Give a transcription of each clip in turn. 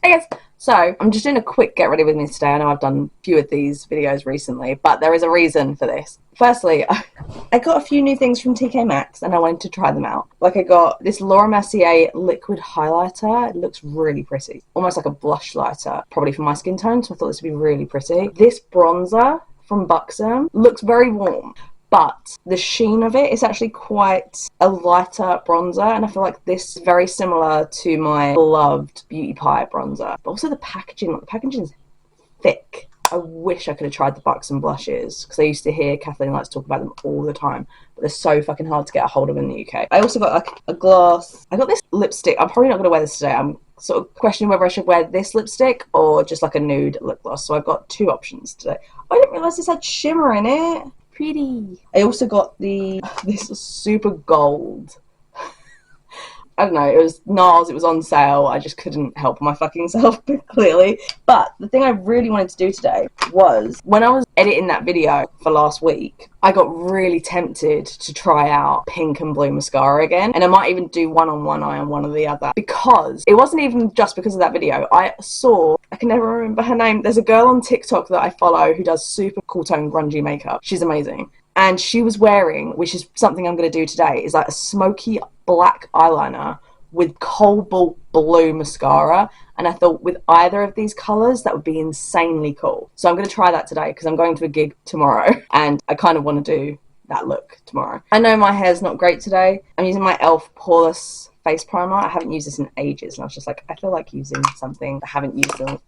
Hey guys, so I'm just doing a quick get ready with me today. I know I've done a few of these videos recently, but there is a reason for this. Firstly, I got a few new things from TK Maxx and I wanted to try them out. Like I got this Laura Mercier liquid highlighter. It looks really pretty. Almost like a blush lighter, probably for my skin tone, so I thought this would be really pretty. This bronzer from Grwm looks very warm, but the sheen of it is actually quite a lighter bronzer, and I feel like this is very similar to my beloved Beauty Pie bronzer. But also the packaging is thick. I wish I could have tried the Grwm blushes, because I used to hear Kathleen likes to talk about them all the time, but they're so fucking hard to get a hold of in the UK. I also got like a gloss. I got this lipstick. I'm probably not going to wear this today. I'm sort of questioning whether I should wear this lipstick or just like a nude lip gloss. So I've got two options today. I didn't realise this had shimmer in it. Pretty. I also got this super gold. I don't know, it was NARS, it was on sale. I just couldn't help my fucking self, clearly. But the thing I really wanted to do today was, when I was editing that video for last week, I got really tempted to try out pink and blue mascara again. And I might even do one on one eye and one on the other. Because it wasn't even just because of that video. I can never remember her name. There's a girl on TikTok that I follow who does super cool tone grungy makeup. She's amazing. And she was wearing, which is something I'm going to do today, is like a smoky black eyeliner with cobalt blue mascara. And I thought with either of these colours, that would be insanely cool. So I'm going to try that today because I'm going to a gig tomorrow and I kind of want to do that look tomorrow. I know my hair's not great today. I'm using my e.l.f. Poreless face primer. I haven't used this in ages and I was just like, I feel like using something I haven't used in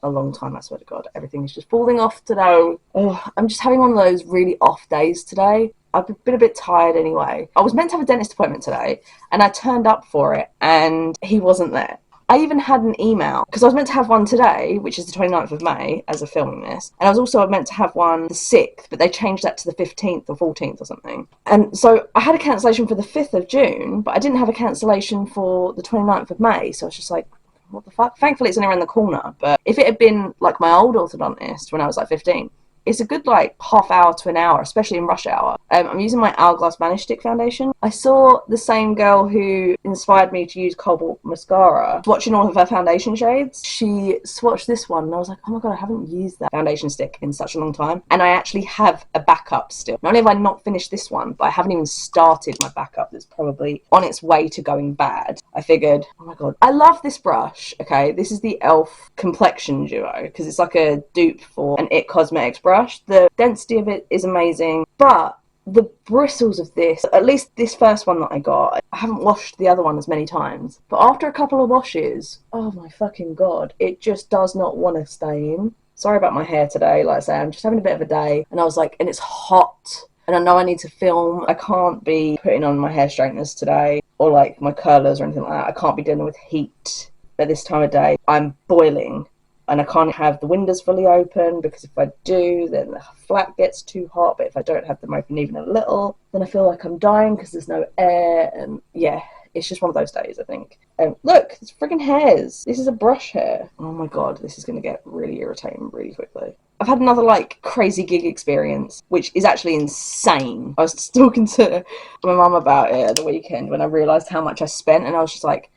a long time. I swear to God, everything is just falling off today. I'm just having one of those really off days today. I've been a bit tired anyway. I was meant to have a dentist appointment today and I turned up for it and he wasn't there. I even had an email because I was meant to have one today, which is the 29th of May as of filming this, and I was also meant to have one the 6th, but they changed that to the 15th or 14th or something. And so I had a cancellation for the 5th of June, but I didn't have a cancellation for the 29th of May, so I was just like, what the fuck? Thankfully it's only around the corner, but if it had been like my old orthodontist when I was like 15, it's a good like half hour to an hour, especially in rush hour. I'm using my Hourglass Vanish Stick foundation. I saw the same girl who inspired me to use cobalt mascara swatching all of her foundation shades. She swatched this one and I was like, oh my God, I haven't used that foundation stick in such a long time. And I actually have a backup still. Not only have I not finished this one, but I haven't even started my backup that's probably on its way to going bad. I figured, oh my God, I love this brush. Okay, this is the e.l.f. Complexion Duo because it's like a dupe for an IT Cosmetics brush. The density of it is amazing, but the bristles of this, at least this first one that I got, I haven't washed the other one as many times, but after a couple of washes, oh my fucking God, it just does not want to stay in. Sorry about my hair today, like I say, I'm just having a bit of a day, and I was like, and it's hot, and I know I need to film. I can't be putting on my hair straighteners today, or like my curlers or anything like that. I can't be dealing with heat at this time of day. I'm boiling. And I can't have the windows fully open because if I do, then the flat gets too hot. But if I don't have them open even a little, then I feel like I'm dying because there's no air. And yeah, it's just one of those days, I think. Look, it's friggin' hairs. This is a brush hair. Oh my God, this is going to get really irritating really quickly. I've had another like crazy gig experience, which is actually insane. I was talking to my mum about it at the weekend when I realised how much I spent, and I was just like,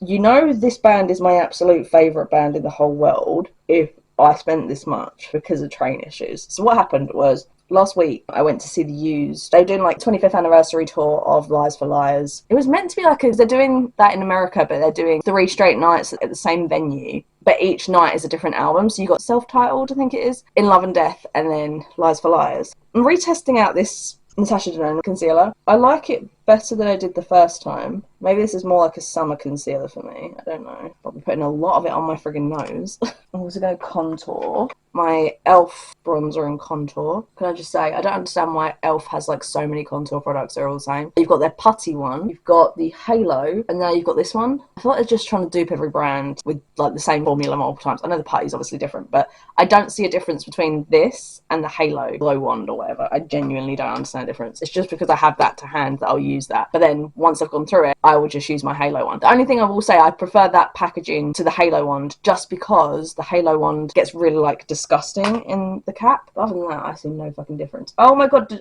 you know, this band is my absolute favourite band in the whole world if I spent this much because of train issues. So what happened was, last week I went to see the Used. They were doing like 25th anniversary tour of Lies for Liars. It was meant to be like, they're doing that in America, but they're doing 3 straight nights at the same venue. But each night is a different album. So you got self-titled, I think it is, In Love and Death, and then Lies for Liars. I'm retesting out this Natasha Denona concealer. I like it better than I did the first time. Maybe this is more like a summer concealer for me. I don't know. I'll be putting a lot of it on my friggin' nose. I'm also going to contour my e.l.f. bronzer and contour. Can I just say, I don't understand why e.l.f. has like so many contour products. They're all the same. You've got their putty one, you've got the halo, and now you've got this one. I feel like they're just trying to dupe every brand with like the same formula multiple times. I know the putty's obviously different, but I don't see a difference between this and the halo glow wand or whatever. I genuinely don't understand the difference. It's just because I have that to hand that I'll use that. But then once I've gone through it, I will just use my halo wand. The only thing I will say, I prefer that packaging to the halo wand just because the halo wand gets really like disgusting in the cap. But other than that, I see no fucking difference. Oh my God,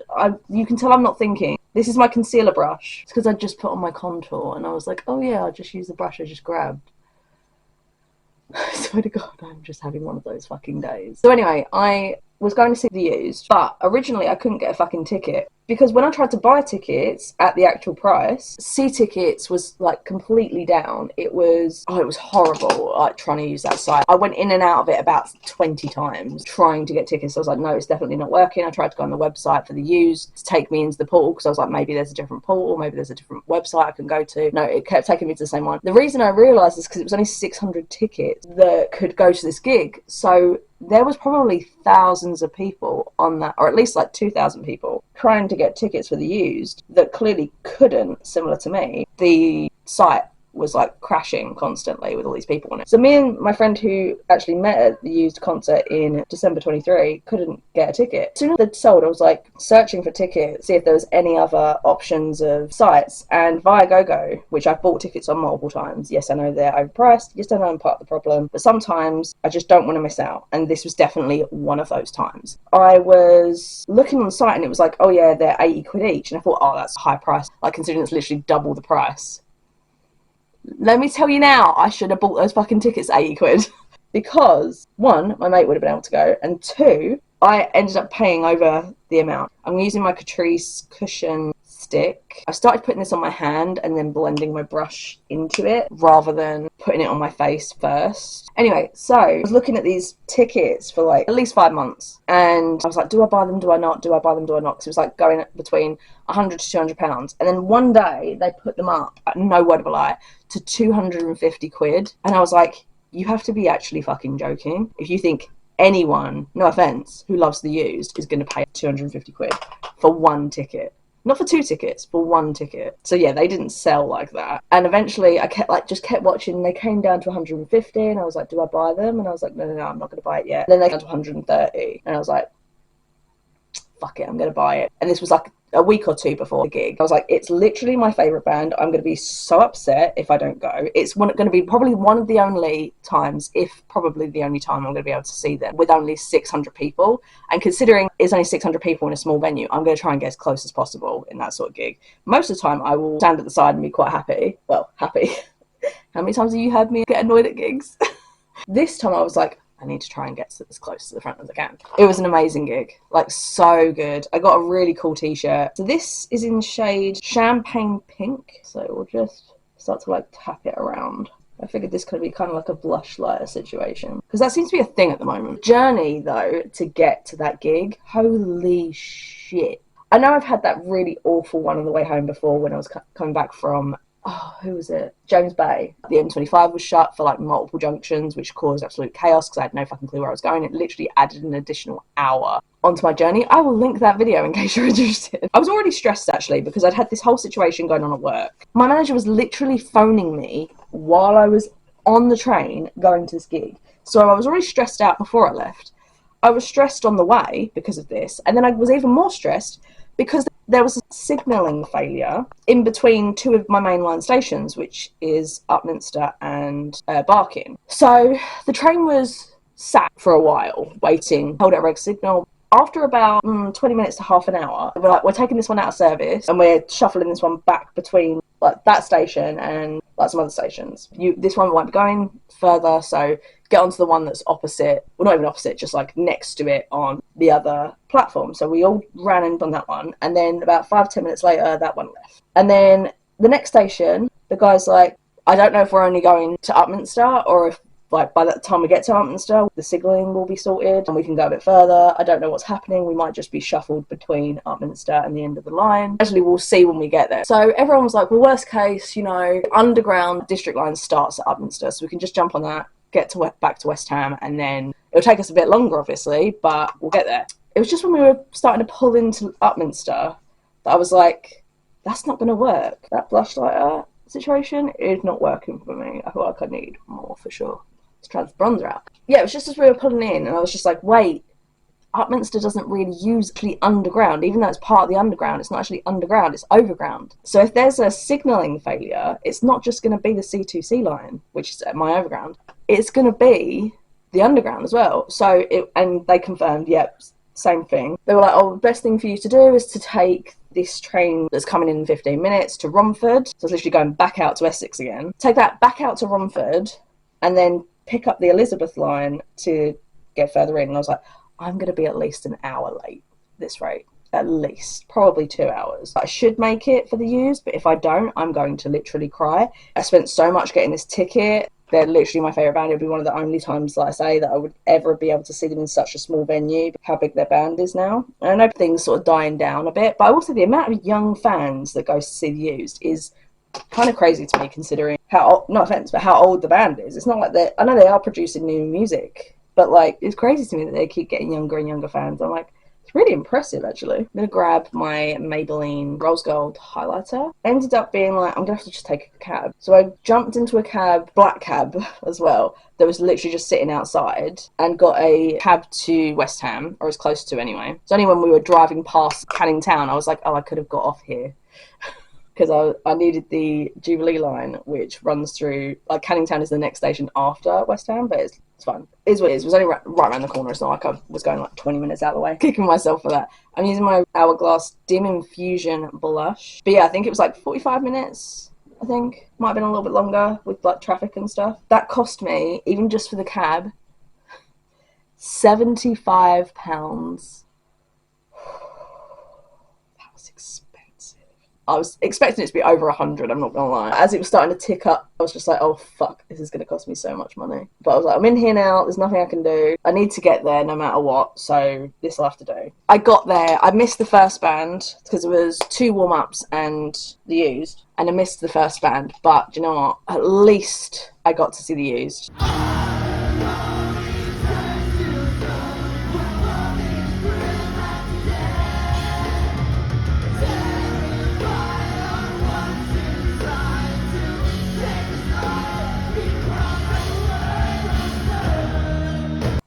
you can tell I'm not thinking. This is my concealer brush. It's because I just put on my contour and I was like, oh yeah, I'll just use the brush I just grabbed. swear to God, I'm just having one of those fucking days. So anyway, I was going to see the used, but originally I couldn't get a fucking ticket because when I tried to buy tickets at the actual price, see tickets was like completely down. It was horrible, like trying to use that site. I went in and out of it about 20 times trying to get tickets. I was like, no, it's definitely not working. I tried to go on the website for the used to take me into the portal because I was like, maybe there's a different portal, maybe there's a different website I can go to. No, it kept taking me to the same one. The reason I realised is because it was only 600 tickets that could go to this gig. So there was probably thousands of people on that, or at least like 2,000 people trying to get tickets for the used that clearly couldn't, similar to me. The site was like crashing constantly with all these people on it. So me and my friend who actually met at the used concert in December 23 couldn't get a ticket. As soon as they'd sold, I was like searching for tickets, see if there was any other options of sites. And via GoGo, which I've bought tickets on multiple times, yes, I know they're overpriced, yes, I know I'm part of the problem, but sometimes I just don't want to miss out. And this was definitely one of those times. I was looking on the site and it was like, oh yeah, they're 80 quid each. And I thought, oh, that's a high price. Like considering it's literally double the price. Let me tell you now, I should have bought those fucking tickets 80 quid. Because, one, my mate would have been able to go, and two, I ended up paying over the amount. I'm using my Catrice cushion stick. I started putting this on my hand and then blending my brush into it rather than putting it on my face first. Anyway, so I was looking at these tickets for like at least 5 months and I was like, do I buy them? Do I not? Do I buy them? Do I not? Because it was like going between 100 to 200 pounds. And then one day they put them up, no word of a lie, to 250 quid. And I was like, you have to be actually fucking joking if you think anyone, no offense, who loves the used is going to pay 250 quid for one ticket. Not for 2 tickets, for 1 ticket. So yeah, they didn't sell like that. And eventually I kept watching. They came down to 150 and I was like, do I buy them? And I was like, no, I'm not going to buy it yet. And then they came down to 130 and I was like, fuck it, I'm going to buy it. And this was like a week or two before the gig. I was like, it's literally my favourite band. I'm going to be so upset if I don't go. It's going to be probably one of the only times, if probably the only time I'm going to be able to see them with only 600 people. And considering it's only 600 people in a small venue, I'm going to try and get as close as possible in that sort of gig. Most of the time I will stand at the side and be quite happy. Well, happy. How many times have you heard me get annoyed at gigs? This time I was like, I need to try and get as close to the front as I can. It was an amazing gig, like so good. I got a really cool t-shirt. So this is in shade Champagne Pink. So we'll just start to like tap it around. I figured this could be kind of like a blush lighter situation because that seems to be a thing at the moment. Journey though to get to that gig, holy shit. I know I've had that really awful one on the way home before when I was coming back from who was it? James Bay. The M25 was shut for like multiple junctions, which caused absolute chaos because I had no fucking clue where I was going. It literally added an additional hour onto my journey. I will link that video in case you're interested. I was already stressed actually because I'd had this whole situation going on at work. My manager was literally phoning me while I was on the train going to this gig. So I was already stressed out before I left. I was stressed on the way because of this. And then I was even more stressed because there was a signalling failure in between 2 of my mainline stations, which is Upminster and Barking. So the train was sat for a while, waiting, hold at reg signal. After about 20 minutes to half an hour, we're like, we're taking this one out of service and we're shuffling this one back between like that station and like some other stations. This one won't be going further, so get onto the one that's opposite, well not even opposite, just like next to it on the other platform. So we all ran in on that one and then about 5-10 minutes later that one left. And then the next station, the guy's like, I don't know if we're only going to Upminster or if like by the time we get to Upminster the signalling will be sorted and we can go a bit further. I don't know what's happening. We might just be shuffled between Upminster and the end of the line. Actually, we'll see when we get there. So everyone was like, well, worst case, you know, underground district line starts at Upminster, so we can just jump on that, get to back to West Ham, and then it'll take us a bit longer obviously, but we'll get there. It was just when we were starting to pull into Upminster that I was like, that's not going to work. That blush lighter situation is not working for me. I feel like I need more for sure. Let's try this bronzer out. Yeah, it was just as we were pulling in and I was just like, wait, Upminster doesn't really use actually underground. Even though it's part of the underground, it's not actually underground, it's overground. So if there's a signalling failure, it's not just going to be the C2C line, which is my overground. It's going to be the underground as well. So and they confirmed, yep, same thing. They were like, oh, the best thing for you to do is to take this train that's coming in 15 minutes to Romford. So it's literally going back out to Essex again. Take that back out to Romford and then pick up the Elizabeth line to get further in, and I was like, I'm going to be at least an hour late at this rate. At least, probably 2 hours. I should make it for the used, but if I don't, I'm going to literally cry. I spent so much getting this ticket. They're literally my favourite band. It would be one of the only times, like I say, that I would ever be able to see them in such a small venue, how big their band is now. And I know things sort of dying down a bit, but also the amount of young fans that go to see the used is kind of crazy to me, considering how, no offence, but how old the band is. It's not like I know they are producing new music, but like, it's crazy to me that they keep getting younger and younger fans. I'm like, it's really impressive, actually. I'm going to grab my Maybelline Rose Gold highlighter. Ended up being like, I'm going to have to just take a cab. So I jumped into a cab, black cab as well, that was literally just sitting outside, and got a cab to West Ham, or as close to anyway. So only when we were driving past Canning Town, I was like, oh, I could have got off here. Because I needed the Jubilee line, which runs through, like, Canning Town is the next station after West Ham, but it's fine. It is what it is. It was only right around the corner. It's not like I was going like 20 minutes out of the way. Kicking myself for that. I'm using my Hourglass Dim Infusion blush. But yeah, I think it was like 45 minutes, I think. Might have been a little bit longer with like traffic and stuff. That cost me, even just for the cab, £75. That was expensive. I was expecting it to be over 100, I'm not gonna lie. As it was starting to tick up, I was just like, oh fuck, this is gonna cost me so much money. But I was like, I'm in here now, there's nothing I can do. I need to get there no matter what, so this will have to do. I got there, I missed the first band, because it was 2 warm-ups and the used, and I missed the first band, but do you know what? At least I got to see the used.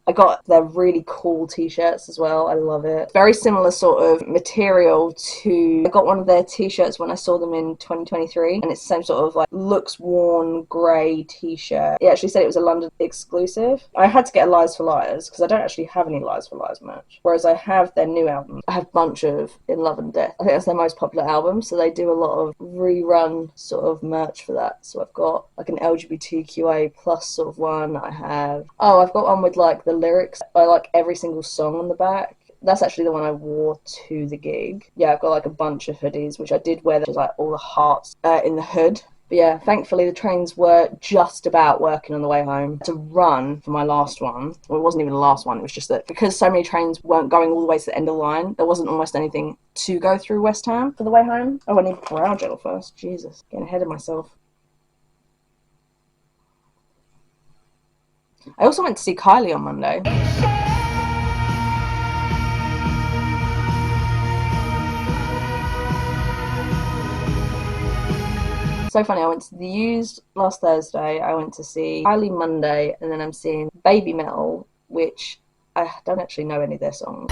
I got their really cool t-shirts as well. I love it. Very similar sort of material to... I got one of their t-shirts when I saw them in 2023, and it's the same sort of like looks worn grey t-shirt. It actually said it was a London exclusive. I had to get a Lies for Liars because I don't actually have any Lies for Liars merch, whereas I have their new album. I have a bunch of In Love and Death. I think that's their most popular album, so they do a lot of rerun sort of merch for that. So I've got like an LGBTQA plus sort of one. I've got one with like the lyrics. I like every single song on the back. That's actually the one I wore to the gig. Yeah, I've got like a bunch of hoodies, which I did wear, which is like all the hearts in the hood. But yeah, thankfully the trains were just about working on the way home. To run for my last one, well, it wasn't even the last one, it was just that because so many trains weren't going all the way to the end of the line, there wasn't almost anything to go through West Ham for the way home. Oh, I need brow gel first. Jesus, getting ahead of myself. I also went to see Kylie on Monday. So funny, I went to the used last Thursday, I went to see Kylie Monday, and then I'm seeing Baby Metal, which I don't actually know any of their songs.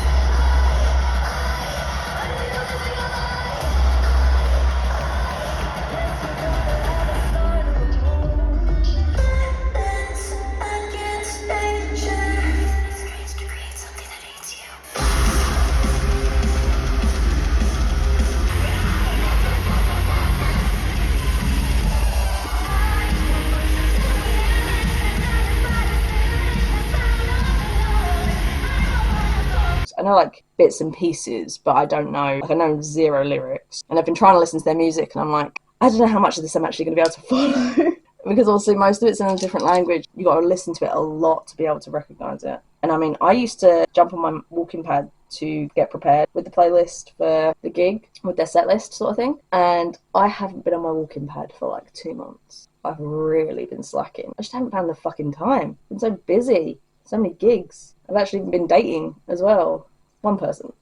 I know like bits and pieces, but I don't know, like I know 0 lyrics. And I've been trying to listen to their music and I'm like, I don't know how much of this I'm actually going to be able to follow. Because obviously most of it's in a different language. You got to listen to it a lot to be able to recognise it. And I mean, I used to jump on my walking pad to get prepared with the playlist for the gig, with their set list sort of thing. And I haven't been on my walking pad for like 2 months. I've really been slacking. I just haven't found the fucking time. I've been so busy. So many gigs. I've actually been dating as well. One person.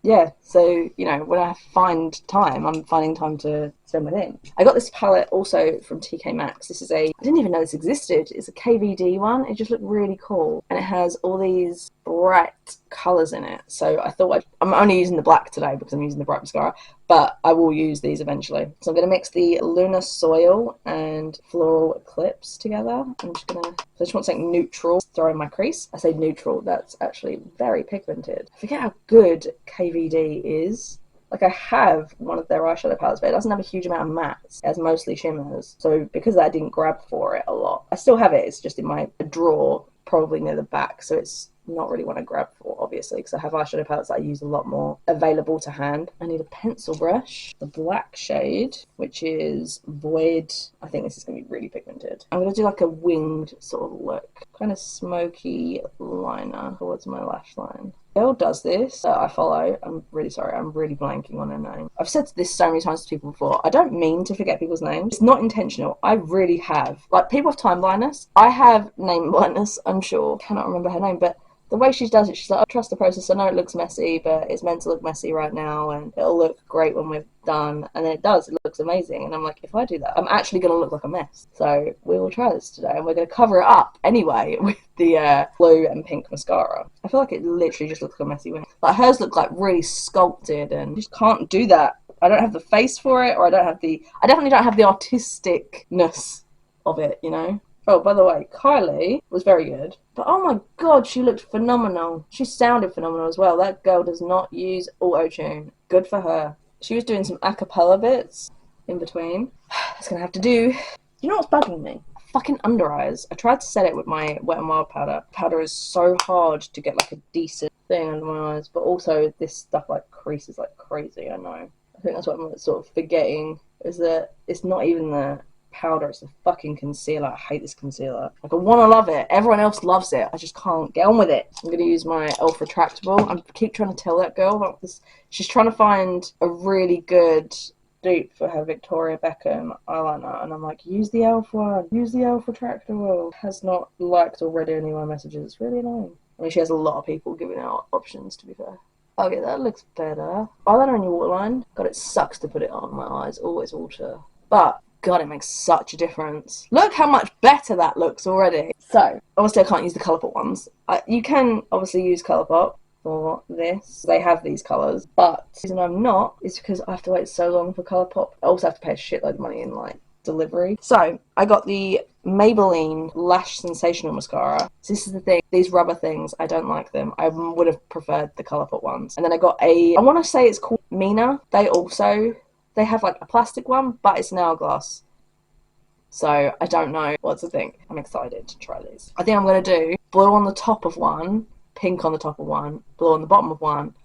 Yeah, so, you know, when I find time, I'm finding time to spend with him. I got this palette also from TK Maxx. This is I didn't even know this existed. It's a KVD one. It just looked really cool. And it has all these bright colours in it. So I thought I'm only using the black today because I'm using the bright mascara, but I will use these eventually. So I'm going to mix the Lunar Soil and Floral Eclipse together. I'm just going to, I just want something neutral, throw in my crease. I say neutral, that's actually very pigmented. I forget how good KVD is. Like, I have one of their eyeshadow palettes, but it doesn't have a huge amount of mattes. It has mostly shimmers. So because of that, I didn't grab for it a lot. I still have it. It's just in my drawer, probably near the back. So it's not really one I grab for, obviously, because I have eyeshadow palettes that I use a lot more available to hand. I need a pencil brush, the black shade, which is Void. I think this is going to be really pigmented. I'm going to do like a winged sort of look, kind of smoky liner towards my lash line. Girl does this that I follow. I'm really sorry, I'm really blanking on her name. I've said this so many times to people before. I don't mean to forget people's names. It's not intentional. I really have. Like, people have time blindness. I have name blindness, I'm sure. Cannot remember her name, but the way she does it, she's like, I trust the process. I know it looks messy, but it's meant to look messy right now, and it'll look great when we're done. And then it does. It looks amazing. And I'm like, if I do that, I'm actually going to look like a mess. So we will try this today, and we're going to cover it up anyway with the blue and pink mascara. I feel like it literally just looks like a messy wing. Like, hers look like really sculpted, and you just can't do that. I don't have the face for it, or I definitely don't have the artisticness of it, you know? Oh, by the way, Kylie was very good. But oh my god, she looked phenomenal. She sounded phenomenal as well. That girl does not use auto-tune. Good for her. She was doing some a cappella bits in between. That's gonna have to do. You know what's bugging me? Fucking under eyes. I tried to set it with my Wet n Wild powder. Powder is so hard to get like a decent thing under my eyes. But also this stuff like creases like crazy, I know. I think that's what I'm sort of forgetting, is that it's not even the powder, it's the fucking concealer. I hate this concealer. Like, I want to love it. Everyone else loves it. I just can't get on with it. I'm going to use my e.l.f. retractable. I keep trying to tell that girl about this. She's trying to find a really good dupe for her Victoria Beckham eyeliner, and I'm like, use the e.l.f. one. Use the e.l.f. retractable. Has not liked or read any of my messages. It's really annoying. I mean, she has a lot of people giving out options, to be fair. Okay, that looks better. Eyeliner on your waterline. God, it sucks to put it on. My eyes always water. But God, it makes such a difference. Look how much better that looks already. So, obviously I can't use the Colourpop ones. You can obviously use Colourpop for this. They have these colours. But the reason I'm not is because I have to wait so long for Colourpop. I also have to pay a shitload of money in, like, delivery. So, I got the Maybelline Lash Sensational Mascara. So this is the thing. These rubber things, I don't like them. I would have preferred the Colourpop ones. And then I got I want to say it's called Mina. They have like a plastic one, but it's an hourglass. So I don't know what to think. I'm excited to try these. I think I'm going to do blue on the top of one, pink on the top of one, blue on the bottom of one.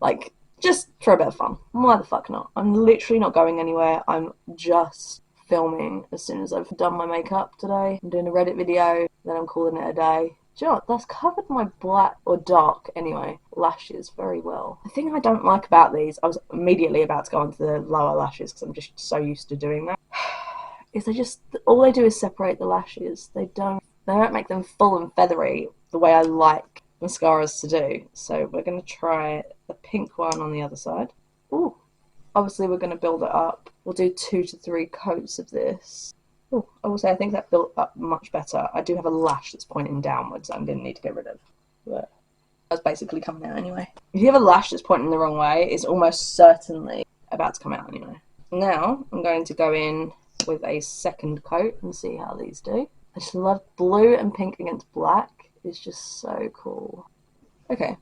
Like, just for a bit of fun. Why the fuck not? I'm literally not going anywhere. I'm just filming as soon as I've done my makeup today. I'm doing a Reddit video, then I'm calling it a day. Do you know what? That's covered my black, or dark anyway, lashes very well. The thing I don't like about these, I was immediately about to go on to the lower lashes because I'm just so used to doing that, is all they do is separate the lashes. They don't make them full and feathery the way I like mascaras to do. So we're going to try the pink one on the other side. Ooh. Obviously we're going to build it up. We'll do 2 to 3 coats of this. Oh, I will say I think that built up much better. I do have a lash that's pointing downwards that I'm going to need to get rid of. But that's basically coming out anyway. If you have a lash that's pointing the wrong way, it's almost certainly about to come out anyway. Now I'm going to go in with a second coat and see how these do. I just love blue and pink against black. It's just so cool. Okay.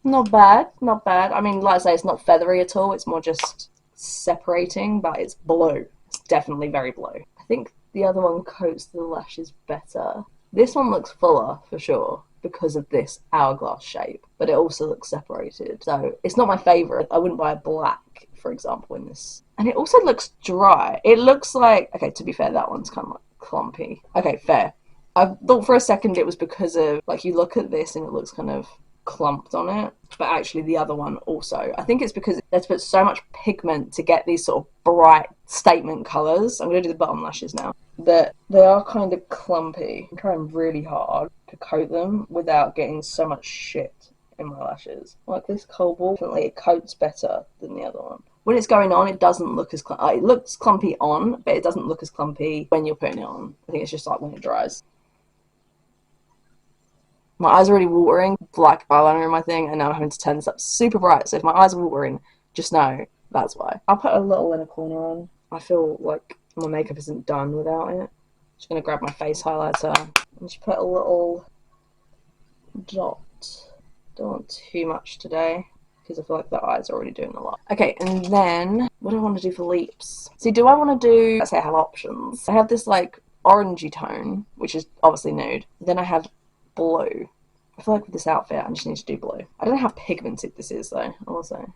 Not bad, not bad. I mean, like I say, it's not feathery at all. It's more just separating, but it's blue. It's definitely very blue. I think the other one coats the lashes better. This one looks fuller, for sure, because of this hourglass shape, but it also looks separated. So it's not my favourite. I wouldn't buy a black, for example, in this. And it also looks dry. It looks like... Okay, to be fair, that one's kind of like clumpy. Okay, fair. I thought for a second it was because of... Like, you look at this and it looks kind of clumped on it, but actually the other one also. I think it's because they've put so much pigment to get these sort of bright statement colours. I'm going to do the bottom lashes now. That they are kind of clumpy. I'm trying really hard to coat them without getting so much shit in my lashes. Like this cobalt, definitely it coats better than the other one. When it's going on, it doesn't look as clumpy. It looks clumpy on, but it doesn't look as clumpy when you're putting it on. I think it's just like when it dries. My eyes are already watering, black eyeliner in my thing, and now I'm having to turn this up super bright. So if my eyes are watering, just know that's why. I'll put a little inner corner on. I feel like my makeup isn't done without it. Just going to grab my face highlighter and just put a little dot. Don't want too much today. because I feel like the eyes are already doing a lot. Okay, and then what do I want to do for lips? See, do I want to do, let's say I have options. I have this like orangey tone, which is obviously nude. Then I have blue. I feel like with this outfit, I just need to do blue. I don't know how pigmented this is though, also.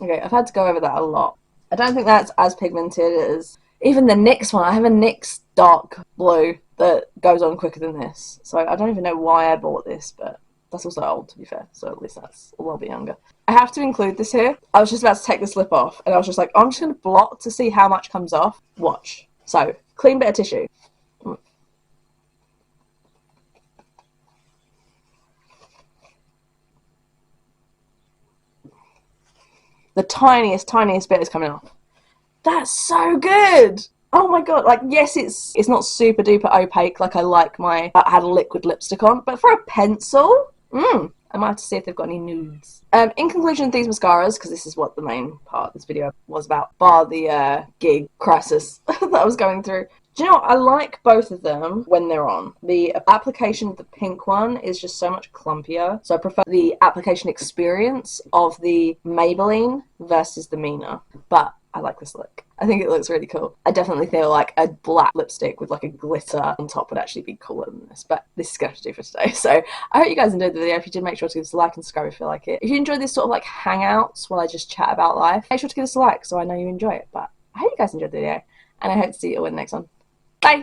Okay, I've had to go over that a lot. I don't think that's as pigmented as even the NYX one. I have a NYX dark blue that goes on quicker than this. So I don't even know why I bought this, but that's also old, to be fair. So at least that's a little bit younger. I have to include this here. I was just about to take this lip off, and I was just like, I'm just going to blot to see how much comes off. Watch. So, clean bit of tissue. The tiniest bit is coming off. That's so good. Oh my god, like yes, it's not super duper opaque like I like my I had a liquid lipstick on, but for a pencil, I might have to see if they've got any nudes. In conclusion, these mascaras, because this is what the main part of this video was about, bar the gig crisis that I was going through. Do you know what? I like both of them when they're on. The application of the pink one is just so much clumpier. So I prefer the application experience of the Maybelline versus the Mina. But I like this look. I think it looks really cool. I definitely feel like a black lipstick with like a glitter on top would actually be cooler than this. But this is going to do for today. So I hope you guys enjoyed the video. If you did, make sure to give us a like and subscribe if you like it. If you enjoyed this sort of like hangouts while I just chat about life, make sure to give us a like so I know you enjoy it. But I hope you guys enjoyed the video. And I hope to see you all in the next one. Bye!